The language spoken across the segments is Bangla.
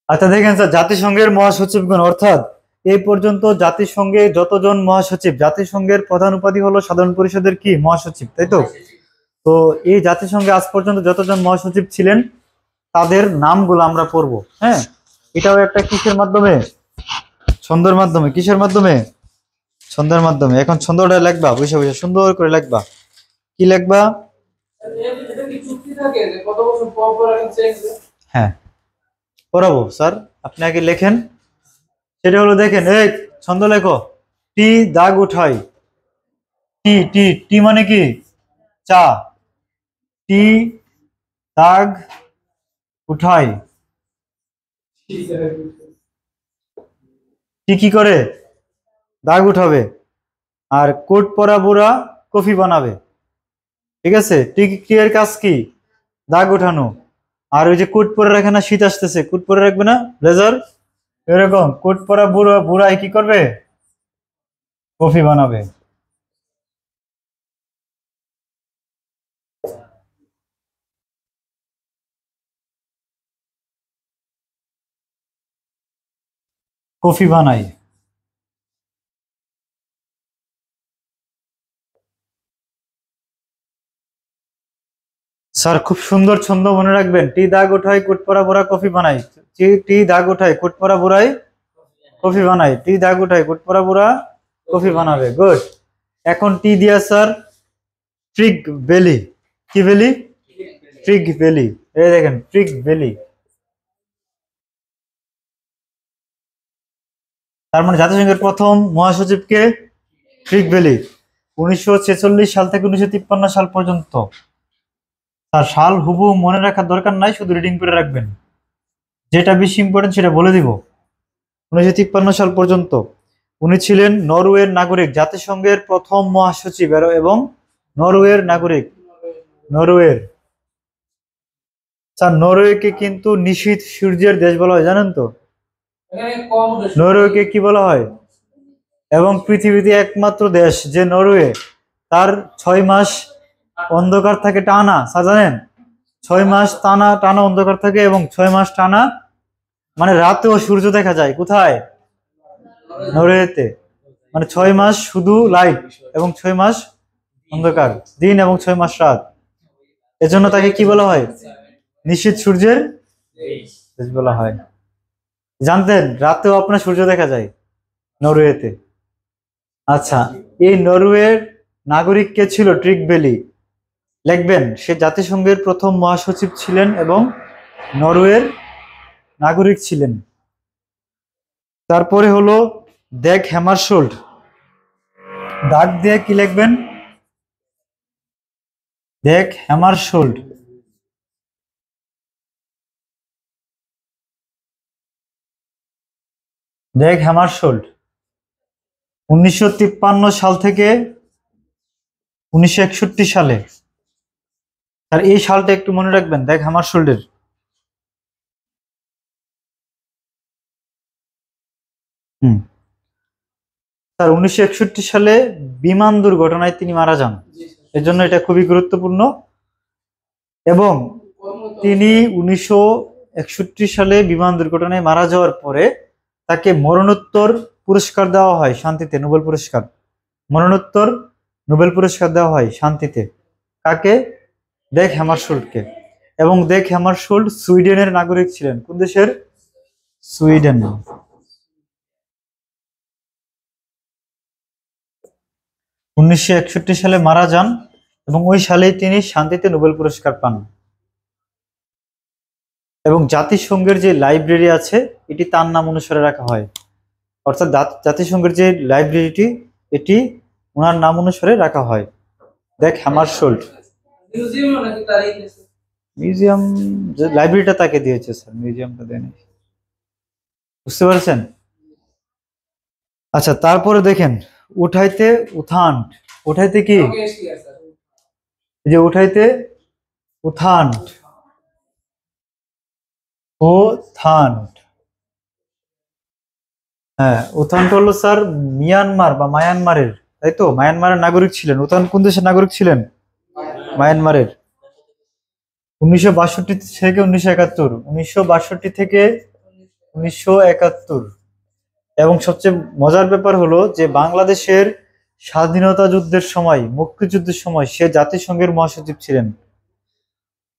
আচ্ছা দেখেন স্যার, জাতিসংঘের মহাসচিবগণ অর্থাৎ এই পর্যন্ত জাতিসংঘে যতজন মহাসচিব, জাতিসংঘের প্রধান উপাধি হলো সাধারণ পরিষদের কি মহাসচিব, তাই তো? তো এই জাতিসংঘে আজ পর্যন্ত যতজন মহাসচিব ছিলেন তাদের নামগুলো আমরা পড়বো। হ্যাঁ, এটাও একটা কিসের মাধ্যমে? ছন্দের মাধ্যমে। কিসের মাধ্যমে? ছন্দের মাধ্যমে। এখন ছন্দটা লিখবা, বসে বসে সুন্দর করে লিখবা। কি লিখবা? হ্যাঁ, পড়াবো স্যার, আপনি আগে লেখেন। সেটা হলো দেখেন, এই ছন্দ লেখো। টি দাগ উঠাই। টি টি টি মানে কি? চা। টি দাগ উঠাই। টি কি করে? দাগ উঠাবে। আর কোট পরা বুড়া কফি বানাবে। ঠিক আছে, টি টি এর কাজ কি? দাগ উঠানো। আর ওই যে কোট পরে রাখে না, শীত আসতেছে, কোট পরে রাখবে না, ব্লেজার, এরকম কোট পরা বুড়া বুড়াই কি করবে? কফি বানাবে। কফি বানাই। স্যার খুব সুন্দর ছন্দ, মনে রাখবেন। টি দাগ উঠাই কোট পরা বুড়া কফি বানাই। টি টি দাগ উঠাই কোট পরা বুড়াই কফি বানাই। টি দাগ উঠাই কোট পরা বুড়া কফি বানাবে। গুড। এখন টি দিয়া স্যার ট্রিগ ভ্যালি। কি ভ্যালি? Trig valley. এই দেখেন, ট্রিগ ভ্যালি। তার মানে জাতিসংঘের প্রথম মহাসচিবকে? Trig valley. 1946 সাল থেকে 1953 সাল পর্যন্ত। তার সাল হুবহু মনে রাখার দরকার নাই, শুধু রিডিং করে রাখবেন। যেটা বেশি ইম্পর্টেন্ট সেটা বলে দিব। 1953 সাল পর্যন্ত উনি ছিলেন নরওয়ের নাগরিক, জাতিসংঘের প্রথম মহাসচিব এবং নরওয়ের নাগরিক। নরওয়ের। স্যার নরওয়েকে কিন্তু নিশীথ সূর্যের দেশ বলা হয়, জানেন তো? নরওয়েকে কি বলা হয়? এবং পৃথিবীতে একমাত্র দেশ যে নরওয়ে, তার 6 মাস অন্ধকার থাকে টানা, স্যার জানেন? 6 মাস টানা টানা অন্ধকার থাকে এবং 6 মাস টানা মানে রাতেও সূর্য দেখা যায়। কোথায়? নরওয়েতে। মানে 6 মাস শুধু লাইট এবং 6 মাস অন্ধকার দিন এবং 6 মাস রাত। এজন্য তাকে কি বলা হয়? নিশীথ সূর্যের দেশ বলা হয়। জানতেন রাতেও আপনার সূর্য দেখা যায় নরওয়েতে? আচ্ছা, এই নরওয়ের নাগরিক কে ছিল? Trig valley. লিখবেন, সে জাতিসংঘের প্রথম মহাসচিব ছিলেন এবং নরওয়ের নাগরিক ছিলেন। তারপরে হলো ড্যাগ হ্যামারশোল্ড। দাগ দিয়ে কি লিখবেন? Dag Hammarskjold. ড্যাগ হ্যামারশোল্ড 1953 সাল থেকে 1961 সালে। আর এই সালটা একটু মনে রাখবেন, ড্যাগ হ্যামারশোল্ডের। হুম। স্যার 1961 সালে বিমান দুর্ঘটনায় তিনি মারা যান, এজন্য এটা খুবই গুরুত্বপূর্ণ। এবং তিনি 1961 সালে বিমান দুর্ঘটনায় মারা যাওয়ার পরে তাকে মরণোত্তর পুরস্কার দেওয়া হয় শান্তিতে, নোবেল পুরস্কার। মরণোত্তর নোবেল পুরস্কার দেওয়া হয় শান্তিতে। কাকে? ড্যাগ হ্যামারশোল্ডকে। এবং ড্যাগ হ্যামারশোল্ড সুইডেনের নাগরিক ছিলেন। কোন দেশের? সুইডেন। 1961 সালে মারা যান এবং ওই সালেই তিনি শান্তিতে নোবেল পুরস্কার পান। এবং জাতিসংঘের যে লাইব্রেরি আছে এটি তার নাম অনুসারে রাখা হয়। অর্থাৎ জাতিসংঘের যে লাইব্রেরিটি, এটি ওনার নাম অনুসারে রাখা হয়। Dag Hammarskjold. মিউজিয়াম, যে লাইব্রেরিটা তাকে দিয়েছে স্যার, মিউজিয়ামটা দেয়নি। বুঝতে পারছেন? আচ্ছা, তারপরে দেখেন উঠাইতে উত্থান। উঠাইতে কি? যে উঠাইতে উত্থান। উত্থান। হ্যাঁ, উত্থানটা হলো স্যার মিয়ানমার বা মায়ানমারের তাই তো? মায়ানমারের নাগরিক ছিলেন। উত্থান কোন দেশের নাগরিক ছিলেন? মায়ানমারের। 1962 থেকে 1971, 1962 থেকে 1971। এবং সবচেয়ে মজার ব্যাপার হলো যে বাংলাদেশের স্বাধীনতা যুদ্ধের সময়, মুক্তিযুদ্ধের সময় সে জাতিসংঘের মহাসচিব ছিলেন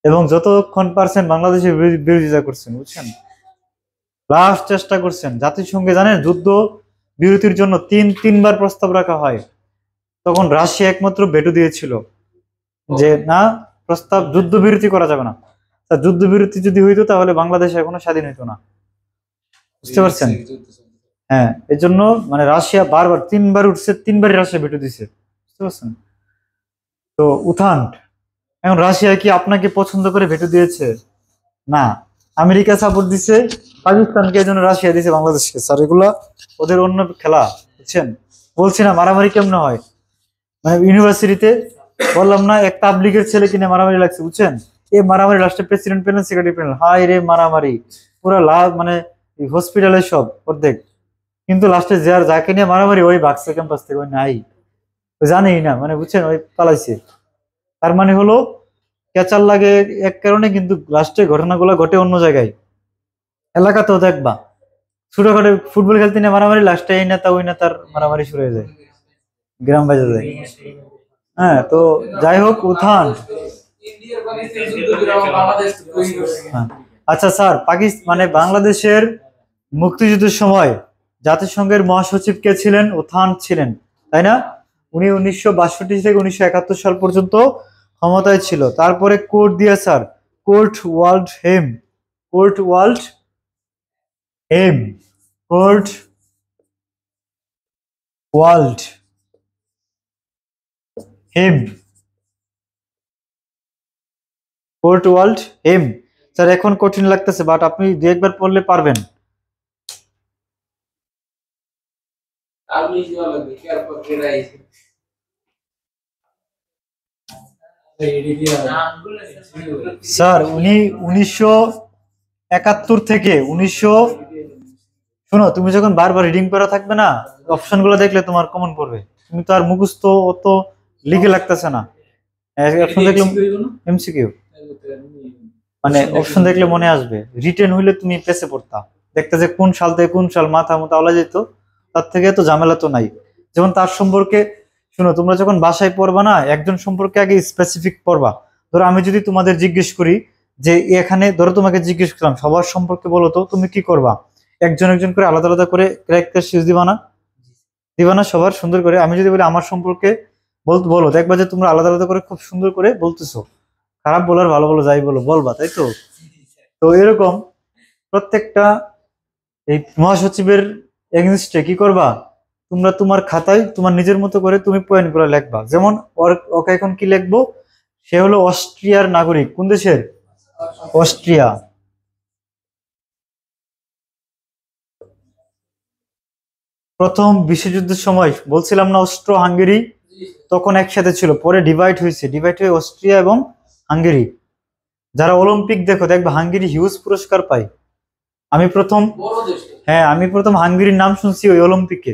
এবং যতক্ষণ পারছেন বাংলাদেশের বিরোধিতা করছেন, বুঝছেন? লাস্ট চেষ্টা করছেন জাতিসংঘে, জানেন যুদ্ধ বিরতির জন্য তিনবার প্রস্তাব রাখা হয়। তখন রাশিয়া একমাত্র ভেটো দিয়েছিল যে না, প্রস্তাব যুদ্ধবিরতি করা যাবে না। তা যুদ্ধবিরতি যদি হইতো তাহলে বাংলাদেশ এখনো স্বাধীন হইতো না, বুঝতে পারছেন? হ্যাঁ, এর জন্য মানে রাশিয়া বারবার তিনবার উঠছে, তিনবারই রাশিয়া ভেটো দিছে, বুঝতে পারছেন? তো উত্থান, এখন রাশিয়া কি আপনাকে পছন্দ করে ভেটো দিয়েছে? না। আমেরিকা সাপোর্ট দিছে পাকিস্তানকে, এই জন্য রাশিয়া দিছে বাংলাদেশকে। স্যার এগুলা ওদের অন্য খেলা, বুঝছেন? বলছি না মারামারি কেমনে হয়, মানে ইউনিভার্সিটিতে বললাম না এক তাবলিগের ছেলে কিনে মারামারি লাগছে, বুঝছেন? এই মারামারি লাস্টে প্রেসিডেন্ট পেলেন, সেক্রেটারি পেলেন, হাই রে মারামারি পুরা লাভ, মানে হসপিটালে সব অর্ধেক। কিন্তু লাস্টে যাকে নিয়ে মারামারি ওই ভাগছে ক্যাম্পাস থেকে, ওই নাই, ওই জানেই না, মানে বুঝছেন, ওই পালাইছে। তার মানে হলো ক্যাচার লাগে এক কারণে, কিন্তু লাস্টে ঘটনাগুলো ঘটে অন্য জায়গায়। এলাকাতেও দেখবা ছোটখাটো ফুটবল খেলতে নিয়ে মারামারি, লাস্টে এই নেতা ওই নেতার মারামারি শুরু হয়ে যায়, গ্রাম বাজে যায়। হ্যাঁ, তো যাই হোক উত্থান। হ্যাঁ। আচ্ছা স্যার, পাকিস্তান মানে বাংলাদেশের মুক্তিযুদ্ধের সময় জাতিসংঘের মহাসচিব কে ছিলেন? উত্থান ছিলেন, তাই না? উনি 1962 থেকে 1971 সাল পর্যন্ত ক্ষমতায় ছিল। তারপরে কোর্ট দিয়ে স্যার, কোর্ট ওয়াল্ড হেম, কোর্ট ওয়াল্ড হেম, কোর্ট ওয়াল্ড হেম, কোর্ট ওয়াল্ড হেম। স্যার এখন কঠিন লাগতেছে, বাট আপনি দু একবার পড়লে পারবেন। স্যার উনি 1971 থেকে 1900, শোনো তুমি যখন বারবার রিডিং করা থাকবে না, অপশন গুলো দেখলে তোমার কমন পড়বে। তুমি তো আর মুখস্থ অত লিখে লাগতেছে না। অপশন দেখলে এমসিকিউ, মানে অপশন দেখলে মনে আসবে। রিটেন হইলে তুমি পেছে পড়তা, দেখতে যে কোন সাল থেকে কোন সাল মাথা মতো আলা যেত। তার থেকে তো ঝামেলা তো নাই। যেমন তার সম্পর্কে, শোনো তোমরা যখন বাসায় পড়বা না, একজন সম্পর্কে আগে স্পেসিফিক পড়বা। ধরো আমি যদি তোমাদের জিজ্ঞেস করি যে এখানে, ধরো তোমাকে জিজ্ঞেস করলাম সবার সম্পর্কে বলো, তো তুমি কি করবা? একজন একজন করে আলাদা আলাদা করে ক্যারেক্টার শিজ দিবা না? দিবা না সবার সুন্দর করে? আমি যদি বলি আমার সম্পর্কে বলতে, বলো, দেখবা যে তোমরা আলাদা আলাদা করে খুব সুন্দর করে বলতেছো। খারাপ বলার ভালো বলো যাই বলো বলবা, তাই তো? তো এরকম প্রত্যেকটা এই মহাসচিবের এগেনস্টে কি করবা? তোমরা তোমার খাতায় তোমার নিজের মতো করে তুমি পয়েন্ট করে লিখবা। যেমন ওকে এখন কি লিখবো? সে হলো অস্ট্রিয়ার নাগরিক। কোন দেশের? অস্ট্রিয়া। প্রথম বিশ্বযুদ্ধের সময় বলছিলাম না অস্ট্রো হাঙ্গেরি তখন একসাথে ছিল, পরে ডিভাইড হয়েছে, ডিভাইড হয়ে অস্ট্রিয়া এবং হাঙ্গেরি। যারা অলিম্পিক দেখো দেখবে হাঙ্গেরি হিউজ পুরস্কার পায়। আমি প্রথম, হ্যাঁ আমি প্রথম হাঙ্গেরির নাম শুনছি ওই অলিম্পিকে।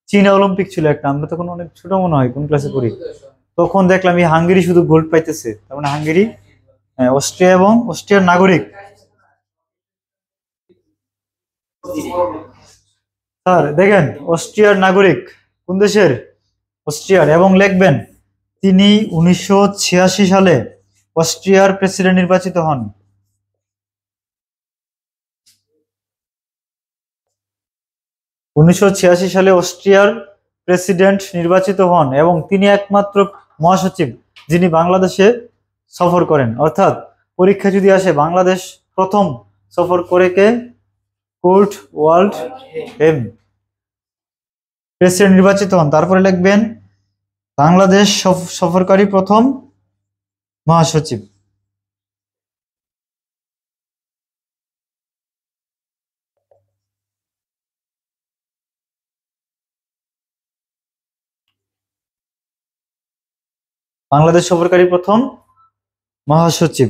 চীনা অলিম্পিক ছিল একটা, আমরা তখন অনেক ছোট মনে হয় কোন ক্লাসে পড়ি, তখন দেখলাম এই হাঙ্গেরি শুধু গোল্ড পাইতেছে, তার মানে হাঙ্গেরি, হ্যাঁ, অস্ট্রিয়া এবং অস্ট্রিয়ার নাগরিক। স্যার দেখেন, অস্ট্রিয়ার নাগরিক। কোন দেশের? অস্ট্রিয়ার। এবং লিখবেন তিনি 1986 সালে অস্ট্রিয়ার প্রেসিডেন্ট নির্বাচিত হন। 1986 সালে অস্ট্রিয়ার প্রেসিডেন্ট নির্বাচিত হন এবং তিনি একমাত্র মহাসচিব যিনি বাংলাদেশে সফর করেন। অর্থাৎ পরীক্ষা যদি আসে বাংলাদেশ প্রথম সফর করে কে? কুর্ট ওয়াল্ড হেম, প্রেসিডেন্ট নির্বাচিত হন। তারপরে লিখবেন বাংলাদেশ সফরকারী প্রথম মহাসচিব। বাংলাদেশ সফরকারী প্রথম মহাসচিব।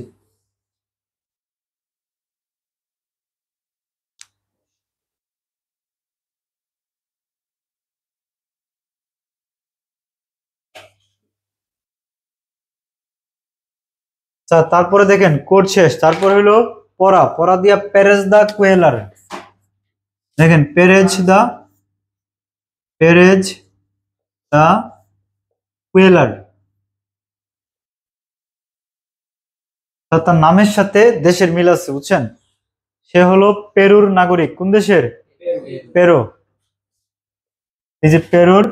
তারপরে দেখেন কোড শেষ, তারপর হলো পরা, পরা দিয়া পেরেজ দা কুয়েলার। দেখেন পেরেজ দা কুয়েলার, তার নামের সাথে দেশের মিল আছে, বুঝছেন? সে হলো পেরুর নাগরিক। কোন দেশের? পেরু। এই যে পেরুর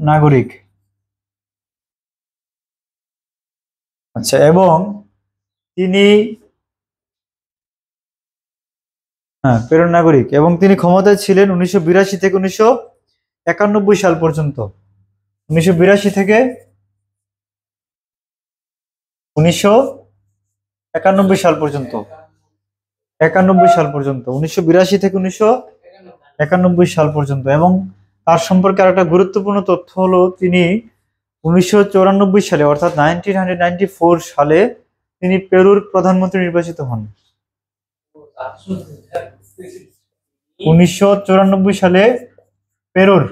নাগরিক। আচ্ছা, এবং তিনি, হ্যাঁ পেরুর নাগরিক, এবং তিনি ক্ষমতায় ছিলেন 1982 থেকে 1991 সাল পর্যন্ত। 1982 থেকে 1991 সাল পর্যন্ত। 91 সাল পর্যন্ত, 1982 থেকে 1991 সাল পর্যন্ত। এবং তার সম্পর্কে আরেকটা গুরুত্বপূর্ণ তথ্য হলো তিনি 1994 সালে অর্থাৎ 1994 সালে তিনি পেরুর প্রধানমন্ত্রী নির্বাচিত হন। 1994 সালে পেরুর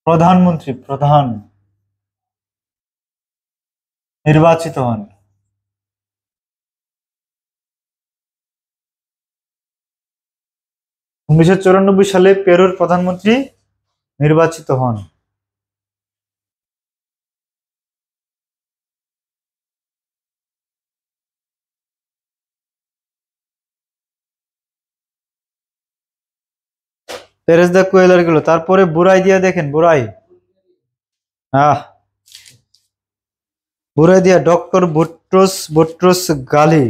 প্রধান নির্বাচিত হন। সালে পেরুর প্রধানমন্ত্রী নির্বাচিত হন। পেরেজ দা কুয়েলার গুলো। তারপরে বুরাই দিয়া দেখেন, বুরাই দিয়া ডক্টর বুট্রোস গালি।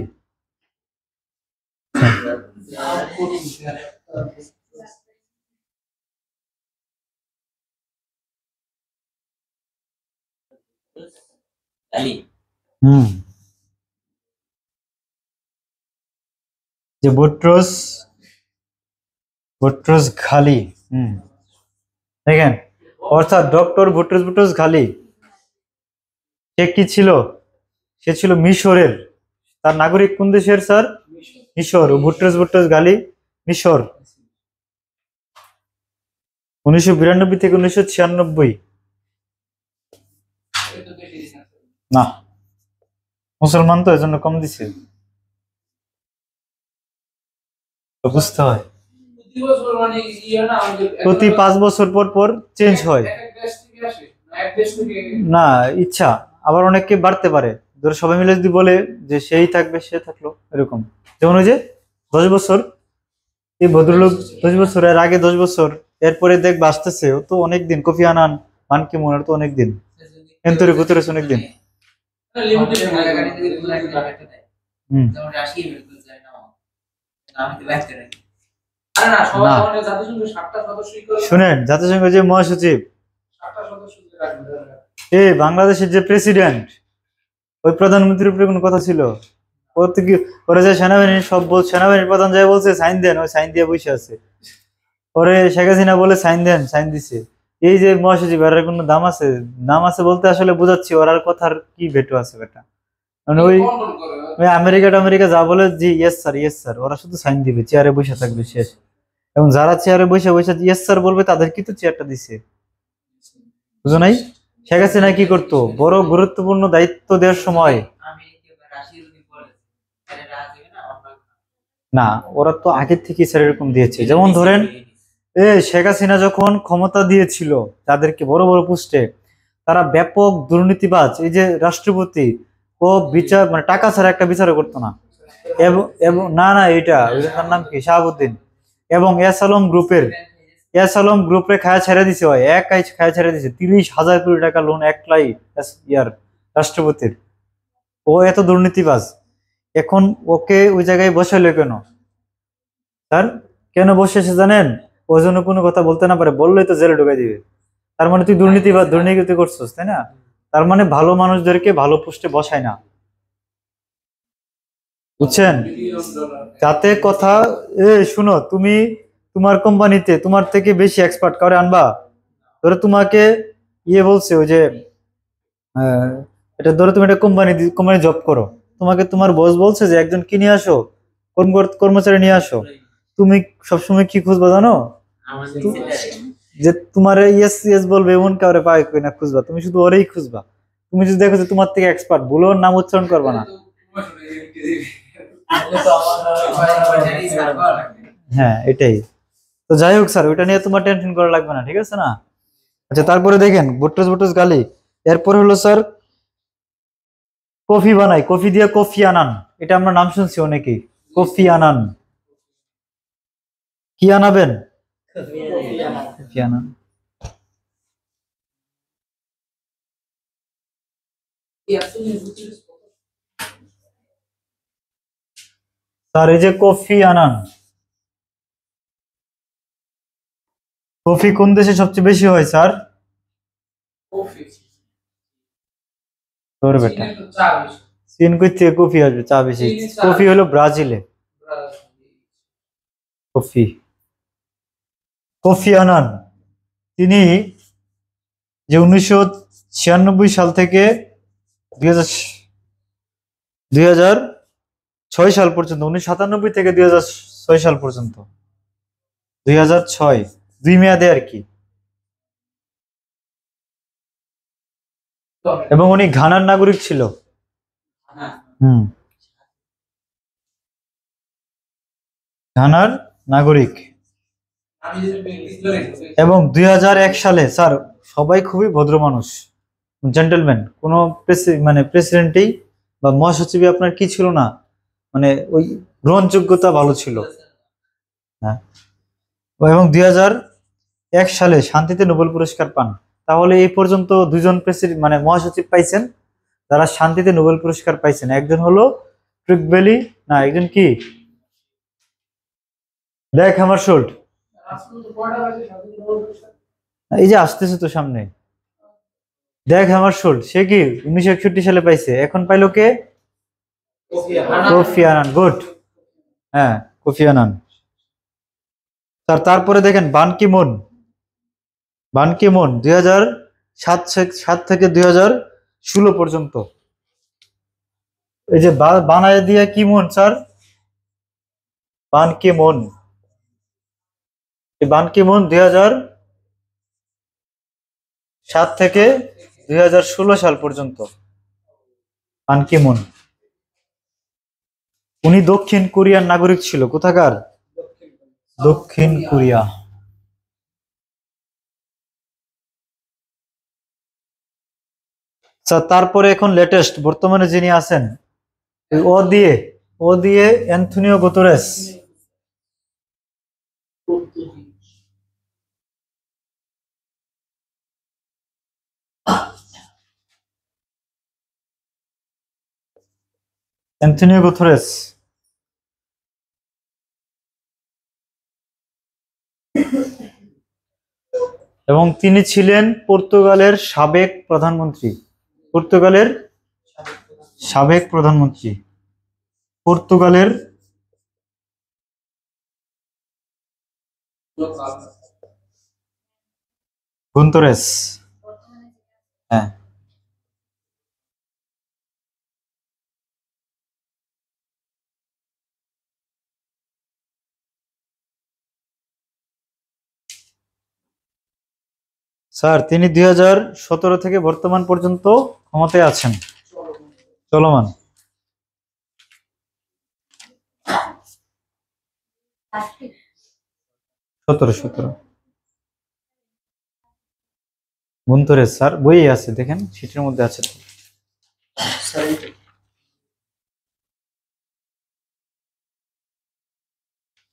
যে বুট্রোস ঘালি। দেখেন, অর্থাৎ ডক্টর বুট্রোস ঘালি সে কি ছিল? সে ছিল মিশরের। তার নাগরিক কোন দেশের স্যার? মিশর। ও বুট্রোস ঘালি মিশর। 1992 থেকে 1996। না, মুসলমান তো এজন্য কম দিছে, বুঝতে হয়। প্রতি 5 বছর পর পর চেঞ্জ হয়। না, ইচ্ছা। আবার অনেককে বাড়তে পারে, ধরো সবাই মিলে যদি বলে যে সেই থাকবে, সে থাকলো, এরকম। যেমন ওই যে 10 বছর, এই ভদ্রলোক 10 বছর, এর আগে 10 বছর, এরপরে দেখবে আসতেছে, ও তো অনেকদিন। কোফি আনান, মান কি মনে, তো অনেকদিন। এন্তরে গুতরেস অনেকদিন। শুনেন, জাতিসংঘ যে মহাসচিব, বাংলাদেশের যে প্রেসিডেন্ট, ওই প্রধানমন্ত্রীর উপরে কোনো কথা ছিল? ওর তো কি, ওরা যে সেনাবাহিনীর সেনাবাহিনীর প্রধান যায় বলছে সাইন দেন, ওই সাইন দিয়ে বসে আছে। পরে শেখ হাসিনা বলে সাইন দেন, সাইন দিছে। এই যে মহাসচিব, এর কোনো দাম আছে? দাম আছে বলতে আসলে বোঝাচ্ছি, ওর কথার কি ভেটু আছে বেটা? মানে ওই আমেরিকা যা বলে, জি ইয়েস স্যার, ওরা শুধু সাইন দিবে, চেয়ারে বসে থাকবে, শেষ। এবং যারা চেয়ারে বসে ইয়েস স্যার বলবে, তাদের কি তো চেয়ারটা দিছে, বুঝো নাই? শেখ হাসিনা কি করতো? বড় গুরুত্বপূর্ণ দায়িত্ব দেওয়ার সময়, না ওরা তো আগের থেকে স্যার এরকম দিয়েছে। যেমন ধরেন, শেখ হাসিনা যখন ক্ষমতা দিয়েছিল, যাদেরকে বড় বড় পোস্টে, তারা ব্যাপক দুর্নীতিবাজ। এই যে রাষ্ট্রপতি, ও বিচার মানে টাকা ছাড়া একটা বিচারও করতো না। এবং না ওইটার নাম কি, শাহাবুদ্দিন। এবং এস আলম গ্রুপে খায়া ছেড়ে দিছে, হয় একাই খায়া ছেড়ে দিছে 30,000 কোটি টাকা লোন একলাই রাষ্ট্রপতির। ও এত দুর্নীতিবাজ, এখন ওকে ওই জায়গায় বসাইলো কেন স্যার? কেন বসেছে জানেন? ওই জন্য কোনো কথা বলতে না পারে, বললেই তো জেলে ঢুকাই দিবে। তার মানে তুই দুর্নীতি করছিস, তাই না? তার মানে ভালো মানুষদেরকে ভালো পোস্টে বসায় না, বুঝছেন? যাতে কথা, শুনো, তুমি তোমার কোম্পানিতে তোমার থেকে বেশি এক্সপার্ট কাউরে আনবা। ধরো তোমাকে বলছে ওই যে, এটা ধরো তুমি একটা কোম্পানি জব করো, তোমাকে তোমার বস বলছে যে একজন কি নিয়ে আসো, কর্মচারী নিয়ে আসো। তুমি সবসময় কি খুঁজবা জানো? যে তোমার ইয়েস ইয়েস বলবে এমন কাউরে পায় না খুঁজবা, তুমি শুধু ওরেই খুঁজবা। তুমি যদি দেখো যে তোমার থেকে এক্সপার্ট, ভুলেও নাম উচ্চারণ করবে না। হ্যাঁ এটাই তো। যাই হোক স্যার, ওইটা নিয়ে তোমার টেনশন করা লাগবে না, ঠিক আছে না? আচ্ছা, তারপরে দেখেন বুট্টুস বুট্টুস গালি। এরপর হলো স্যার কফি বানাই, কফি দিয়ে কফি আনান। এটা আমরা নাম শুনছি অনেকেই, কফি আনান। কি আনাবেন? Kofi Annan. স্যার এই যে কফি আনান, কফি কোন দেশে সবচেয়ে বেশি হয় স্যার? তোর বেটা, চীন কই থেকে কফি আসবে, চা বেশি? কফি হলো ব্রাজিলে। কফি, কফি আনান তিনি যে 1996 সাল থেকে 2006 সাল পর্যন্ত, 1997 থেকে 2006 সাল পর্যন্ত, 2006 দুই মেয়াদে আর কি। এবং উনি ঘানার নাগরিক ছিল। ঘানার নাগরিক। এবং 2001 সালে স্যার, সবাই খুবই ভদ্র মানুষ, জেন্টলম্যান, কোনো মানে প্রেসিডেন্টই বা মহাসচিবই আপনার কি ছিল না, মানে ওই গ্রহণযোগ্যতা ভালো ছিল। হ্যাঁ, এবং 2001 সালে শান্তিতে নোবেল পুরস্কার পান। তাহলে এই পর্যন্ত দুজন প্রেসিডেন্ট মানে মহাসচিব পাইছেন যারা শান্তিতে নোবেল পুরস্কার পাইছেন। একজন হলো ট্রিকবেলি, না একজন কি, ড্যাগ হ্যামারশোল্ড। এই যে আসতেছে তো সামনে, ড্যাগ হ্যামারশোল্ড, সে কি 1961 সালে পাইছে। এখন পাইলো কে? Kofi Annan. গুড, হ্যাঁ কোফি আনান। তারপরে দেখেন বান কি মুন। বান কি মুন 2007 থেকে 2016 পর্যন্ত। এই যে বানায় দিয়া কি মুন স্যার, বান কি মুন। বান কি মুন 2007 থেকে 2016 সাল পর্যন্ত। বান কি মুন উনি দক্ষিণ কোরিয়ার নাগরিক ছিল। কোথাকার? দক্ষিণ কোরিয়া। তারপরে এখন লেটেস্ট বর্তমানে যিনি আছেন, ও দিয়ে অ্যান্থনিও গুতেরেস। অ্যান্থনিও গুতেরেস এবং তিনি ছিলেন পর্তুগালের সাবেক প্রধানমন্ত্রী। পর্তুগালের সাবেক প্রধানমন্ত্রী, পর্তুগালের গুতেরেস। হ্যাঁ, স্যার তিনি 2017 থেকে বর্তমান পর্যন্ত ক্ষমতায় আছেন, চলমান। 17 গুতেরেস স্যার, বইয়ে আছে দেখেন, সিটের মধ্যে আছে।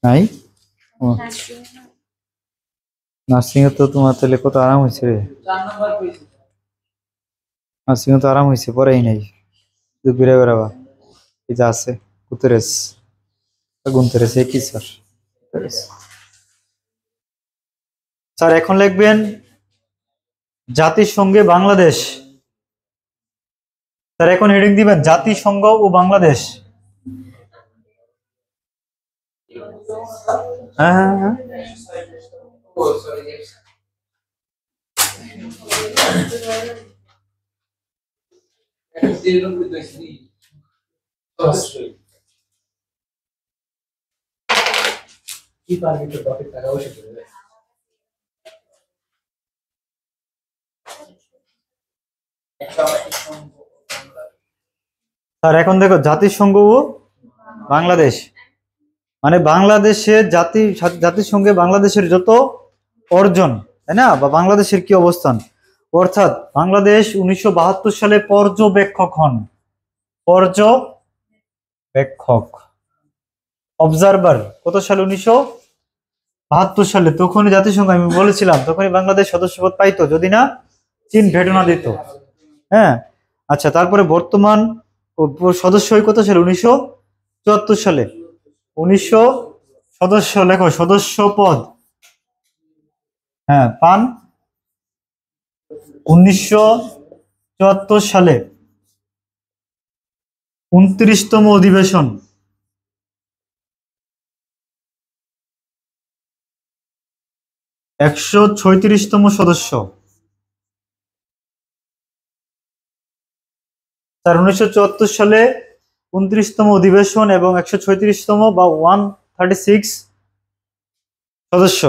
নাই? নার্সিং এ তো তোমার তাহলে কত আরাম হয়েছে রে। নার্সিং এ তো আরাম হয়েছে, পরেই নাই, ঘুরে বেড়াবা। এই যে আছে গুতেরেস, গুতেরেস একই স্যার। স্যার এখন লিখবেন জাতিসংঘে বাংলাদেশ। স্যার এখন হেডিং দিবেন জাতিসংঘ ও বাংলাদেশ। হ্যাঁ হ্যাঁ হ্যাঁ, স্যার এখন দেখো জাতিসংঘ ও বাংলাদেশ, মানে বাংলাদেশে জাতিসংঘে বাংলাদেশের যত অর্জন, তাই না, বা বাংলাদেশের কি অবস্থান, অর্থাৎ বাংলাদেশ 1972 সালে পর্যবেক্ষক হন। পর্যবেক্ষক, অবজারভার, কত সালে? 1972 সালে। তখনই জাতিসংঘ, আমি বলেছিলাম তখনই বাংলাদেশ সদস্যপদ পাইতো যদি না চীন ভেটো না দিত। হ্যাঁ, আচ্ছা, তারপরে বর্তমান সদস্য হয় কত সালে? 1974 সালে। 1900 সদস্য, লেখো সদস্য পদ, হ্যাঁ পান 1974 সালে 29তম অধিবেশন, 136তম সদস্য। তার 1974 সালে 29তম অধিবেশন এবং 136তম বা 136 সদস্য।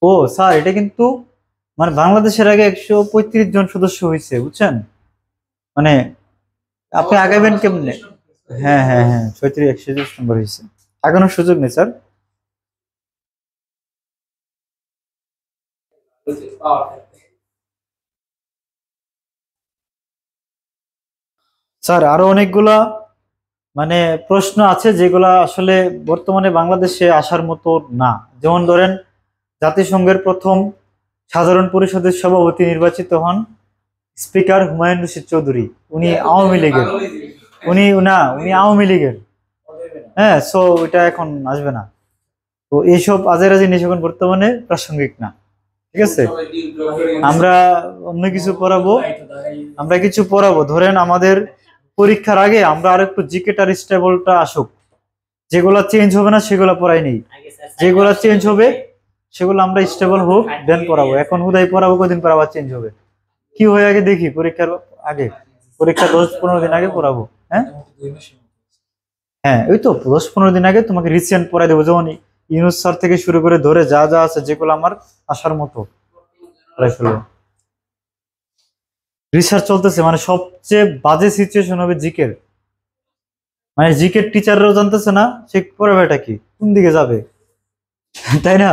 ও স্যার, এটা কিন্তু মানে বাংলাদেশের আগে 135 জন সদস্য হয়েছে, বুঝছেন? মানে আপনি আগাবেন কেমনে? হ্যাঁ হ্যাঁ হ্যাঁ, 36 130 নম্বর হয়েছে, আগানোর সুযোগ নেই স্যার। স্যার আরো অনেকগুলা মানে প্রশ্ন আছে যেগুলা আসলে বর্তমানে বাংলাদেশে আসার মতো না। যেমন ধরেন, জাতিসংঘের প্রথম সাধারণ পরিষদের সভাপতি নির্বাচিত হন স্পিকার হুমায়ুন রশিদ চৌধুরী। উনি আওয়ামী লীগের, উনি আওয়ামী লীগের। হ্যাঁ, সো এটা এখন আসবে না। তো এইসব আজেবাজে জিনিস এখন বর্তমানে প্রাসঙ্গিক না, ঠিক আছে? আমরা অন্য কিছু পড়াবো, ধরেন আমাদের পরীক্ষার আগে আমরা আর একটু জিকেটার স্টেবলটা আসুক, যেগুলা চেঞ্জ হবে না সেগুলো পড়াই নেই, যেগুলা চেঞ্জ হবে সেগুলো আমরা স্টেবল হোক দেন পড়াবো। এখন হুদাই পড়াবো, কদিন পর আবার চেঞ্জ হবে, কি হয়ে আগে দেখি, পরীক্ষার আগে, পরীক্ষা 10-15 দিন আগে পড়াবো। হ্যাঁ হ্যাঁ, ওই তো 10-15 দিন আগে তোমাকে রিসেন্ট পড়াই দেবো, যেমন ইউনুস স্যার থেকে শুরু করে ধরে যা যা আছে যেগুলো আমার আসার মতো পড়াই ফেলবো। রিসার্চ চলতেছে, মানে সবচেয়ে বাজে সিচুয়েশন হবে জিকের, মানে জিকের টিচাররাও জানতেছে না সে পড়াবেটা কি, কোন দিকে যাবে, তাই না?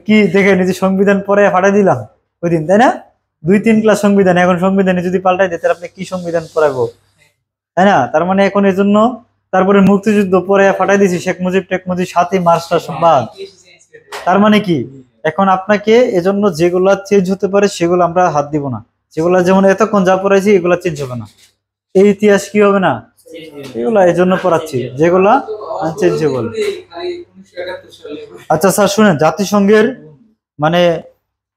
কি দেখে নিজে সংবিধান পড়ে ফাটাই দিলাম ওই দিন, তাই না? 2-3 ক্লাস সংবিধান, এখন সংবিধানে যদি পাল্টাই দেয় তাহলে আপনি কি সংবিধান পড়াবো, তাই না? তার মানে এখন এই জন্য, তারপরে মুক্তিযুদ্ধ পরে ফাটাই দিয়েছি, শেখ মুজিব টেক মুজিব 7ই মার্চটা বাদ। তার মানে কি, এখন আপনাকে এজন্য যেগুলা চেঞ্জ হতে পারে সেগুলো আমরা হাত দিব না, যেগুলা যেমন এতক্ষণ যা পড়াইছি এগুলা চেঞ্জ হবে না, এই ইতিহাস কি হবে না, এগুলা এই জন্য পড়াচ্ছি যেগুলা আনচেঞ্জেবল। আচ্ছা স্যার শুনেন, জাতিসংঘের মানে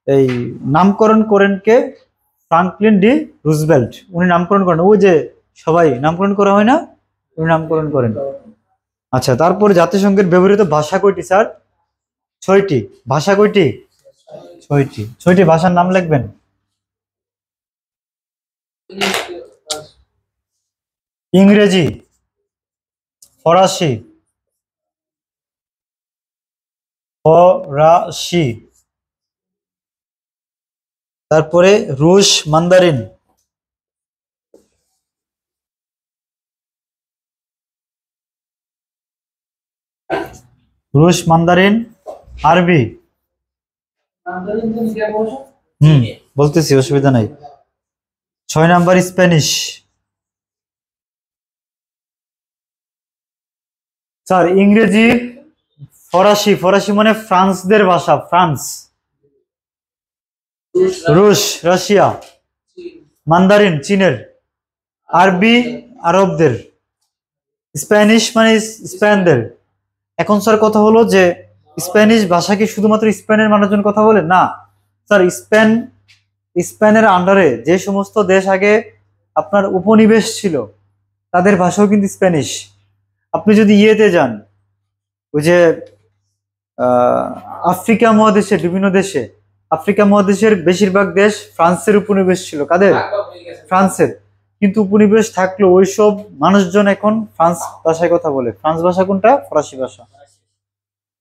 এই নামকরণ করেন কে? ফ্রাঙ্কলিন ডি রুজভেল্ট, উনি নামকরণ করেন। ওই যে সবাই নামকরণ করা হয় না, উনি নামকরণ করেন। আচ্ছা, তারপরে জাতিসংঘের ব্যবহৃত ভাষা কয়টি স্যার? 6টি। ভাষা কয়টি? 6টি। 6টি ভাষার নাম লিখবেন। ইংরেজি, ফরাসি, তারপরে রুশ মান্দারিন, আরবি। বলতেছি, অসুবিধা নাই। 6 নাম্বার স্প্যানিশ। স্যার ইংরেজি, ফরাসি মানে ফ্রান্সদের ভাষা, ফ্রান্স। রুশ রাশিয়া, মান্দারিন চীনের, আরবি আরবদের, স্প্যানিশ মানে স্পেনদের। এখন স্যার কথা হলো যে স্প্যানিশ ভাষা কি শুধুমাত্র স্পেনের মানুষজন কথা বলে? না স্যার, স্পেনের আন্ডারে যে সমস্ত দেশ আগে আপনার উপনিবেশ ছিল তাদের ভাষাও কিন্তু স্প্যানিশ। আপনি যদি ইয়েতে যান, ওই যে আফ্রিকা মহাদেশের বিভিন্ন দেশে, আফ্রিকা মহাদেশের বেশিরভাগ দেশ ফ্রান্সের উপনিবেশ ছিল। কাদের? ফ্রান্সের। কিন্তু উপনিবেশ থাকলেও ওইসব মানুষজন এখন ফ্রান্স ভাষায় কথা বলে। ফ্রান্স ভাষা কোনটা? ফরাসি ভাষা।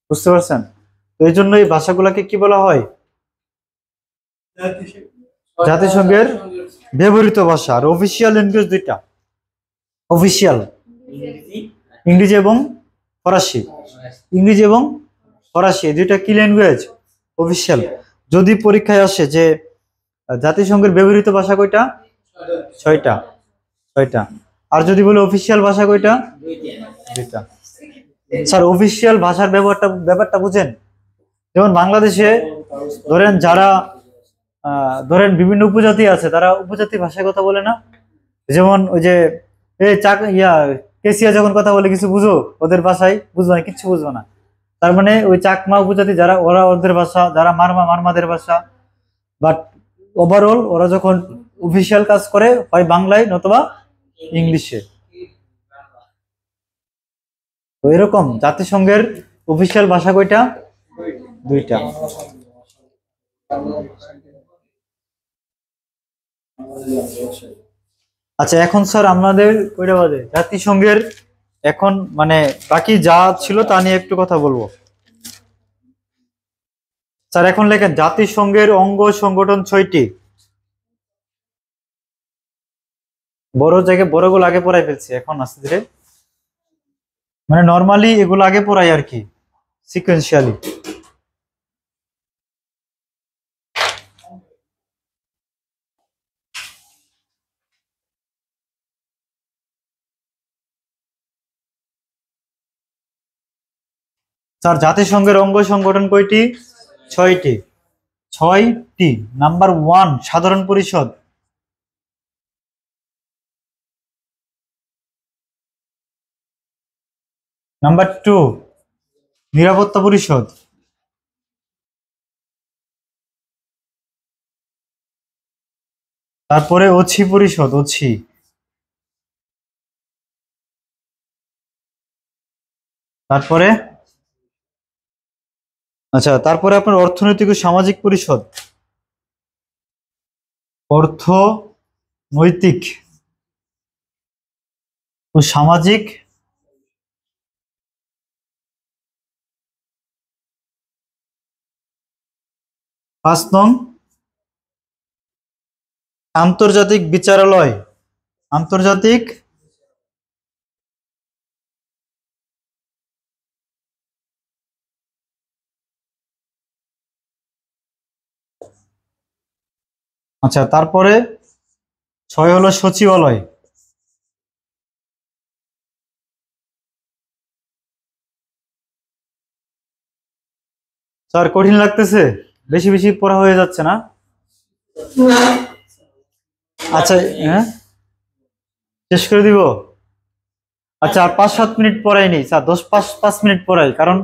বুঝতে পারছেন? তো এই জন্য এই ভাষাগুলাকে কি বলা হয়? জাতিসংঘের ব্যবহৃত ভাষা। আর অফিসিয়াল ল্যাঙ্গুয়েজ দুইটা, অফিসিয়াল ইংরেজি এবং ফরাসি। ইংরেজি এবং ফরাসি এই দুইটা কি ল্যাঙ্গুয়েজ? অফিসিয়াল। যদি পরীক্ষায় আসে যে জাতিসংঘের ব্যবহৃত ভাষা কয়টা? 6টা। 6টা। আর যদি বলে অফিসিয়াল ভাষা কয়টা? 2টা। স্যার অফিসিয়াল ভাষার ব্যাপারটা বুঝেন? যেমন বাংলাদেশে ধরেন যারা ধরেন বিভিন্ন উপজাতি আছে, তারা উপজাতি ভাষায় কথা বলে না? যেমন ওই যে কেসিয়া যখন কথা বলে কিছু বুঝো ওদের ভাষায়? বুঝবে না, কিচ্ছু বুঝবে না। তার মানে ওই চাকমা উপজাতি যারা, ওরা ওদের ভাষা, যারা মারমাদের ভাষা। বাট ওভারঅল ওরা যখন অফিসিয়াল কাজ করে হয় বাংলায় নতুবা ইংলিশে। তো এরকম জাতিসংঘের অফিসিয়াল ভাষা কয়টা? 2টা। আচ্ছা এখন স্যার আমাদের কয়টা বাজে? জাতিসংঘের এখন মানে বাকি যা ছিল তা নিয়ে একটু কথা বলবো। স্যার এখন লেখেন জাতিসংঘের অঙ্গ সংগঠন 6টি। বড় জায়গায় বড়গুলো আগে পড়াই ফেলছি, এখন আস্তে ধীরে মানে নর্মালি এগুলো আগে পড়াই আর কি, সিকোয়েন্সিয়ালি। স্যার জাতিসংঘের অঙ্গ সংগঠন কয়টি? 6টি। 6টি। নাম্বার 1 সাধারণ পরিষদ। নাম্বার 2 নিরাপত্তা পরিষদ। তারপরে অছি পরিষদ, অছি। তারপরে আচ্ছা, তারপরে আপনার অর্থনৈতিক ও সামাজিক পরিষদ। অর্থ নৈতিক ও সামাজিক। 5 নং আন্তর্জাতিক বিচারালয়। আন্তর্জাতিক আচ্ছা, তারপরে 6 হলো সচিবালয়। স্যার কঠিন লাগতেছে? বেশি বেশি পড়া হয়ে যাচ্ছে না? আচ্ছা হ্যাঁ, শেষ করে দিব। আচ্ছা আর 5-7 মিনিট পড়াই নেই স্যার, 10-5 মিনিট পড়াই, কারণ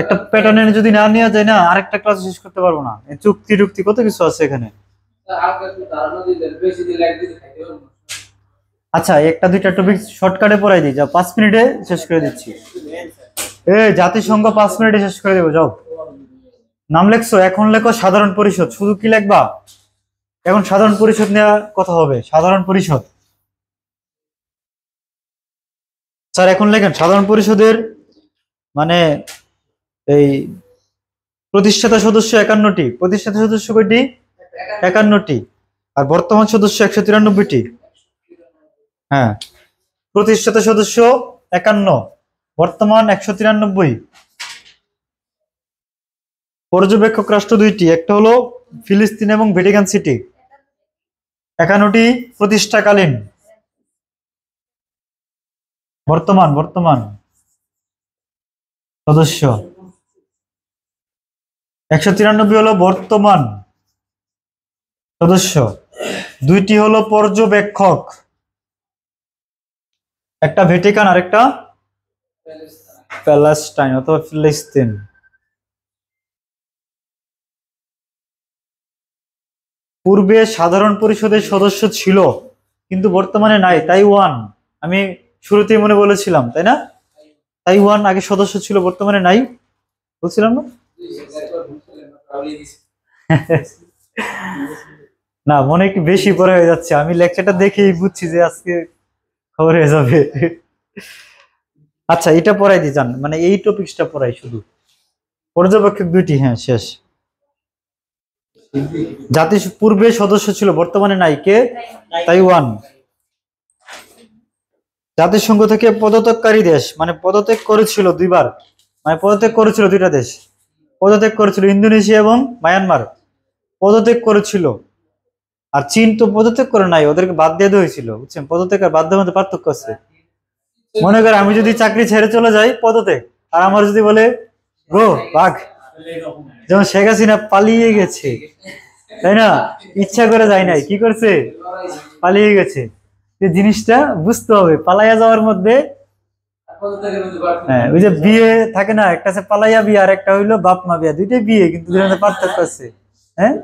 একটা প্যাটার্নে যদি না নেওয়া যায় না আরেকটা ক্লাস শেষ করতে পারবো না। চুক্তি টুক্তি কত কিছু আছে এখানে। আচ্ছা একটা দুইটা টপিক শর্টকাটে পড়াই দিই, যাও 5 মিনিটে শেষ করে দিচ্ছি। জাতিসংঘ 5 মিনিটে শেষ করে দেবো, যাও। নাম লেখছো? এখন লেখো সাধারণ পরিষদ। শুধু কি লিখবা? এখন সাধারণ পরিষদ নেওয়া কথা হবে। সাধারণ পরিষদ। স্যার এখন লেখেন সাধারণ পরিষদের মানে এই প্রতিষ্ঠাতা সদস্য 51টি। প্রতিষ্ঠাতা সদস্য কয়টি? 51টি। আর বর্তমান সদস্য 193টি। হ্যাঁ, প্রতিষ্ঠাতা সদস্য 51, বর্তমান 193। পর্যবেক্ষক রাষ্ট্র 2টি, একটা হলো ফিলিস্তিন এবং ভ্যাটিকান সিটি। 51টি প্রতিষ্ঠাকালীন। বর্তমান সদস্য 193 হলো বর্তমান সদস্য। 2টি হলো পর্যবেক্ষক, একটা ভ্যাটিকান আর একটা প্যালেস্টাইন অথবা ফিলিস্তিন। পূর্বে সাধারণ পরিষদের সদস্য ছিল কিন্তু বর্তমানে নাই, তাইওয়ান। আমি শুরুতেই মনে বলেছিলাম তাই না? তাইওয়ান আগে সদস্য ছিল, বর্তমানে নাই, বলছিলাম না? না, মনে একটু বেশি পড়া হয়ে যাচ্ছে। আমি লেকচারটা দেখেই বুঝছি যে আজকে খবর হয়ে যাবে। আচ্ছা এটা পড়াই দি যান, মানে এই টপিকসটা পড়াই শুধু। পর্যবেক্ষক 2টি, হ্যাঁ শেষ। পূর্বে সদস্য ছিল, বর্তমানে নাই, কে? তাইওয়ান। জাতিসংঘ থেকে পদত্যাগকারী দেশ, মানে পদত্যাগ করেছিল দুইবার, মানে পদত্যাগ করেছিল দুইটা দেশ, পদত্যাগ করেছিল ইন্দোনেশিয়া এবং মায়ানমার পদত্যাগ করেছিল। আর চীন তো পদত্যাগ করে নাই, ওদেরকে বাদ দিয়ে দেওয়া হয়েছিল, বুঝছেন? পদত্যাগ আর বাদ দেওয়ার মধ্যে পার্থক্য আছে। মনে করেন আমি যদি চাকরি ছেড়ে চলে যাই, পদত্যাগ, আর আমার যদি বলে গো বাঘ, যেমন শেখ হাসিনা পালিয়ে গেছে, তাই না? ইচ্ছা করে যায় নাই, কি করছে? পালিয়ে গেছে। এই জিনিসটা বুঝতে হবে, পালাইয়া যাওয়ার মধ্যে। হ্যাঁ, ওই যে বিয়ে থাকে না, একটা আছে পালাইয়া বিয়ে আর একটা হইলো বাপ মা বিয়ে, দুইটাই বিয়ে, কিন্তু দুইটার মধ্যে পার্থক্য আছে। হ্যাঁ,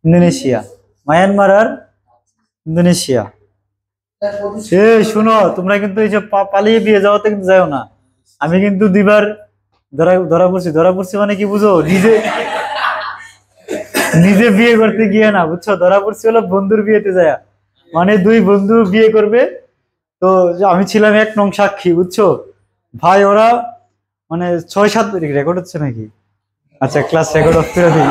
ইন্দোনেশিয়া, মায়ানমার আর ইন্দোনেশিয়া। শুনো, তোমরা কিন্তু এই যে পালিয়ে বিয়ে যাওয়াতে কিন্তু যাও না। আমি কিন্তু দুইবার ধরা পড়ছি। ধরা পড়ছি মানে কি বুঝো? নিজে নিজে বিয়ে করতে গিয়ে না, বুঝছো? ধরা পড়ছি হলো বন্ধুর বিয়েতে যায়, মানে দুই বন্ধু বিয়ে করবে, তো আমি ছিলাম 1 নং সাক্ষী, বুঝছো ভাই? ওরা মানে 6-7 রেকর্ড হচ্ছে নাকি? আচ্ছা, ক্লাস রেকর্ড অফ করে দিই।